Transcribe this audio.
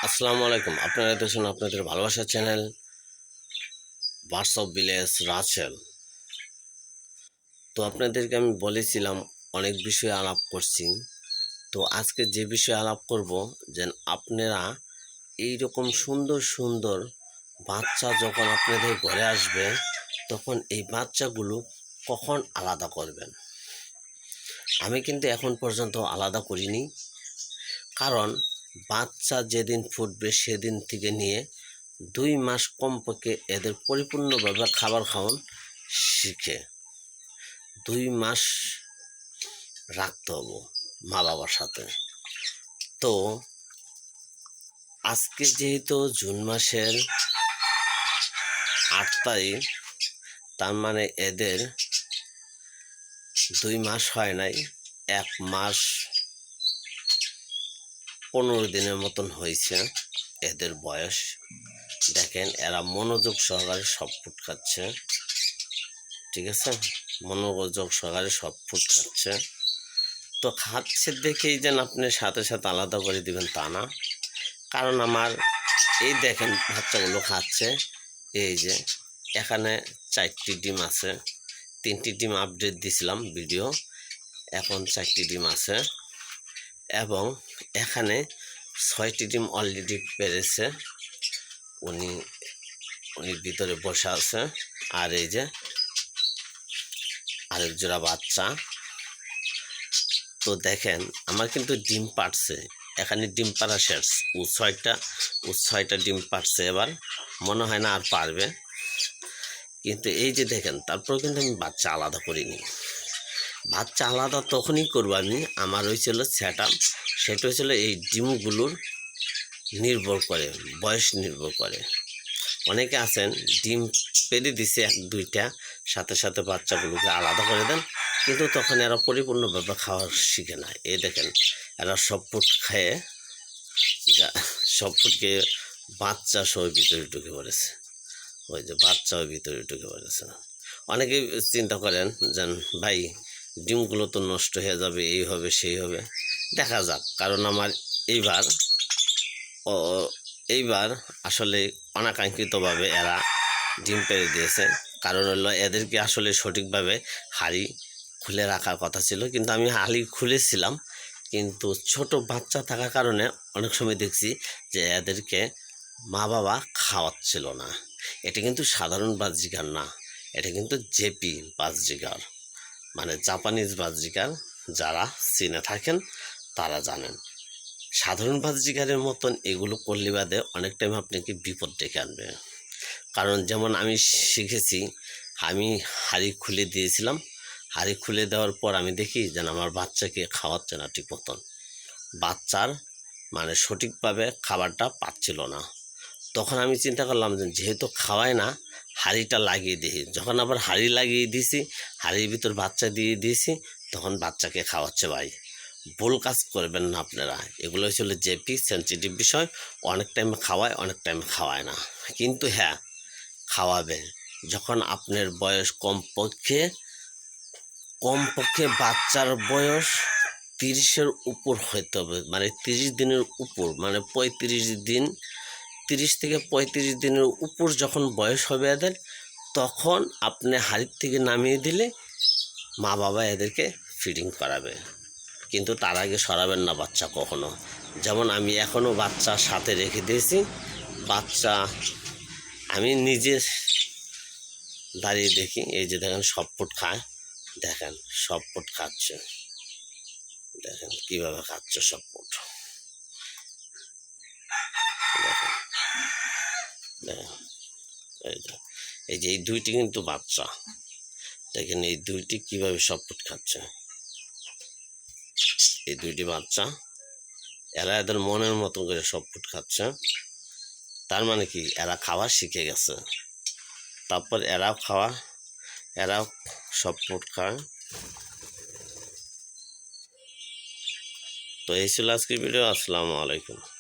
আসসালামু আলাইকুম। আপনারা দেখছেন আপনাদের ভালোবাসার channel birds of village Rasel. তো আপনাদেরকে আমি বলেছিলাম অনেক বিষয়ে আলাপ করছি। তো আজকে যে বিষয়ে আলাপ করব, যে আপনারা এইরকম সুন্দর সুন্দর বাচ্চা যখন আপনাদের ঘরে আসবে, তখন এই বাচ্চাগুলো কখন আলাদা করবেন। আমি কিন্তু এখন পর্যন্ত আলাদা করিনি, কারণ বাচ্চা যেদিন ফুটবে সেদিন থেকে নিয়ে 2 মাস কমপক্ষে এদের পরিপূর্ণভাবে খাবার খাওয়ান শিখে 2 মাস রাখতে হবে মা বাবার সাথে। তো আজকে যেহেতু জুন মাসের 8 তারিখ, তার মানে এদের 2 মাস হয় নাই, 1 মাস 15 দিনের মতন হয়েছে এদের বয়স। দেখেন এরা মনোযোগ সহকারে সব ফুড খাচ্ছে, ঠিক আছে, মনোযোগ সহকারে সব ফুড খাচ্ছে। তো খাচ্ছে দেখেই যেন আপনি সাথে সাথে আলাদা করে দিবেন তা না, কারণ আমার এই দেখেন বাচ্চাগুলো খাচ্ছে। এই যে এখানে 4টি ডিম আছে, 3টি ডিম আপডেট দিছিলাম ভিডিও, এখন 4টি ডিম আছে, এবং এখানে 6টি ডিম অলরেডি পেরেছে, উনি ভিতরে বসে আছে। আর এই যে আরেক জোড়া বাচ্চা। তো দেখেন আমার কিন্তু ডিম পাড়ছে, এখানে ডিম পাড়া শেষ, ও 6টা ডিম পাড়ছে, এবার মনে হয় না আর পারবে। কিন্তু এই যে দেখেন, তারপর কিন্তু আমি বাচ্চা আলাদা করিনি। বাচ্চা আলাদা তখনই করবো আমি, আমার হয়েছিল সেট আপ, সেটা হয়েছিল এই ডিমগুলোর নির্ভর করে, বয়স নির্ভর করে। অনেকে আছেন ডিম পেরে দিছে 1-2টা, সাথে সাথে বাচ্চাগুলোকে আলাদা করে দেন, কিন্তু তখন এরা পরিপূর্ণভাবে খাওয়া শিখে না। এই দেখেন এরা সব ফুড খেয়ে সব ফুডকে বাচ্চা সহ ভিতরে ঢুকে পড়েছে, ওই যে বাচ্চাও ভিতরে ঢুকে পড়েছে। অনেকে চিন্তা করেন যে ভাই ডিমগুলো তো নষ্ট হয়ে যাবে, এই হবে সেই হবে, দেখা যাক। কারণ আমার এইবার আসলে অনাকাঙ্ক্ষিতভাবে এরা ডিম পেড়ে দিয়েছে। কারণ হলো এদেরকে আসলে সঠিকভাবে হাঁড়ি খুলে রাখার কথা ছিল, কিন্তু আমি হাঁড়ি খুলেছিলাম, কিন্তু ছোট বাচ্চা থাকার কারণে অনেক সময় দেখছি যে এদেরকে মা বাবা খাওয়াচ্ছিল না। এটা কিন্তু সাধারণ বাজরিকার না, এটা কিন্তু জেপি বাজরিকার, মানে জাপানিজ বাজরিকার। যারা চীনে থাকেন তারা জানেন। সাধারণ বাজরিকারের মতন এগুলো করলে বাদে অনেক টাইম আপনাকে বিপদ ডেকে আনবে। কারণ যেমন আমি শিখেছি, আমি হাঁড়ি খুলে দিয়েছিলাম, হাঁড়ি খুলে দেওয়ার পর আমি দেখি যেন আমার বাচ্চাকে খাওয়াচ্ছে না ঠিক মতন, বাচ্চার মানে সঠিকভাবে খাবারটা পাচ্ছিল না। তখন আমি চিন্তা করলাম যে যেহেতু খাওয়ায় না, হাঁড়িটা লাগিয়ে দিই। যখন আবার হাঁড়ি লাগিয়ে দিয়েছি, হাঁড়ির ভিতর বাচ্চা দিয়ে দিয়েছি, তখন বাচ্চাকে খাওয়াচ্ছে। ভাই ভুল কাজ করবেন না আপনারা, এগুলো হচ্ছিল জেপি সেন্সিটিভ বিষয়। অনেক টাইম খাওয়ায়, অনেক টাইম খাওয়ায় না, কিন্তু হ্যাঁ খাওয়াবে যখন আপনার বয়স কমপক্ষে বাচ্চার বয়স 30-এর উপর হইতে হবে, মানে 30 দিনের উপর, মানে 35 দিন, 30 থেকে 35 দিনের উপর যখন বয়স হবে এদের, তখন আপনি হাড়ির থেকে নামিয়ে দিলে মা বাবা এদেরকে ফিডিং করাবে। কিন্তু তার আগে সরাবেন না বাচ্চা কখনো। যেমন আমি এখনও বাচ্চা সাথে রেখে দিয়েছি, বাচ্চা আমি নিজে দাঁড়িয়ে দেখি। এই যে দেখেন সব ফুড খায়, দেখেন সব ফুড খাচ্ছে, দেখেন কীভাবে খাচ্ছে সব ফুড, দেখেন দেখেন। এই যে এই 2টি কিন্তু বাচ্চা, দেখেন এই 2টি কীভাবে সব ফুড খাচ্ছে। এই 2টি বাচ্চা, এরা এদের মনের মতো করে সব ফুড খাচ্ছে। তার মানে কি এরা খাওয়া শিখে গেছে, তারপর এরাও সব ফুড খায়। তো এই ছিল আজকের ভিডিও। আসসালামু আলাইকুম।